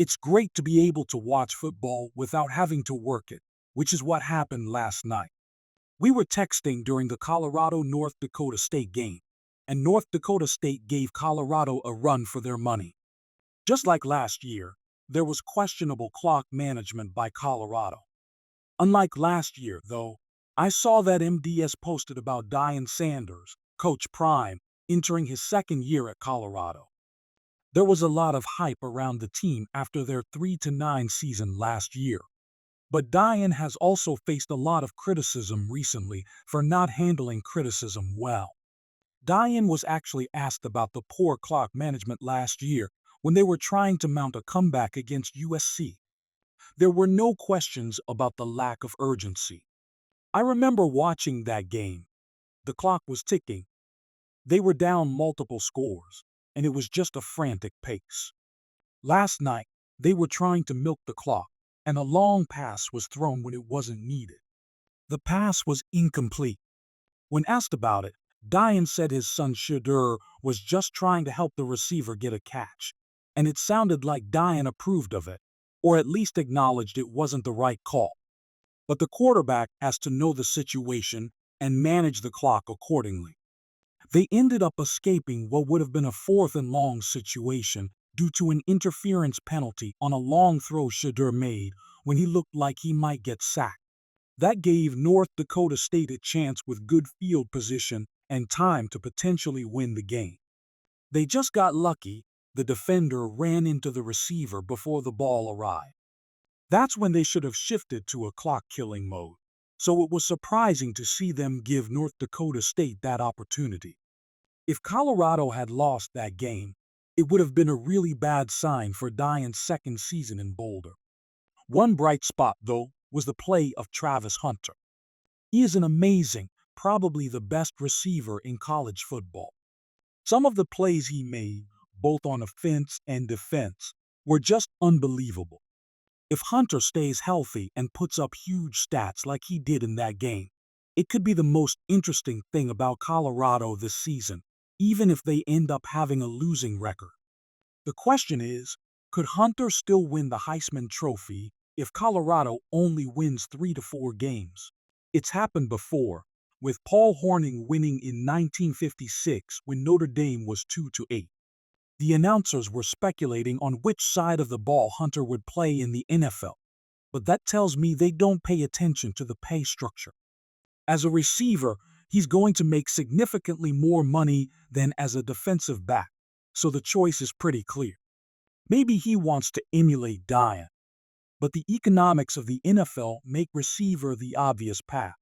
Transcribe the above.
It's great to be able to watch football without having to work it, which is what happened last night. We were texting during the Colorado-North Dakota State game, and North Dakota State gave Colorado a run for their money. Just like last year, there was questionable clock management by Colorado. Unlike last year, though, I saw that MDS posted about Deion Sanders, Coach Prime, entering his second year at Colorado. There was a lot of hype around the team after their 3-9 season last year. But Deion has also faced a lot of criticism recently for not handling criticism well. Deion was actually asked about the poor clock management last year when they were trying to mount a comeback against USC. There were no questions about the lack of urgency. I remember watching that game. The clock was ticking. They were down multiple scores, and it was just a frantic pace. Last night, they were trying to milk the clock, and a long pass was thrown when it wasn't needed. The pass was incomplete. When asked about it, Deion said his son Shedeur was just trying to help the receiver get a catch, and it sounded like Deion approved of it, or at least acknowledged it wasn't the right call. But the quarterback has to know the situation and manage the clock accordingly. They ended up escaping what would have been a 4th and long situation due to an interference penalty on a long throw Shedeur made when he looked like he might get sacked. That gave North Dakota State a chance with good field position and time to potentially win the game. They just got lucky. The defender ran into the receiver before the ball arrived. That's when they should have shifted to a clock-killing mode. So it was surprising to see them give North Dakota State that opportunity. If Colorado had lost that game, it would have been a really bad sign for Deion's second season in Boulder. One bright spot, though, was the play of Travis Hunter. He is an amazing, probably the best receiver in college football. Some of the plays he made, both on offense and defense, were just unbelievable. If Hunter stays healthy and puts up huge stats like he did in that game, it could be the most interesting thing about Colorado this season, even if they end up having a losing record. The question is, could Hunter still win the Heisman Trophy if Colorado only wins 3 to 4 games? It's happened before, with Paul Hornung winning in 1956 when Notre Dame was 2-8. The announcers were speculating on which side of the ball Hunter would play in the NFL, but that tells me they don't pay attention to the pay structure. As a receiver, he's going to make significantly more money than as a defensive back, so the choice is pretty clear. Maybe he wants to emulate Deion, but the economics of the NFL make receiver the obvious path.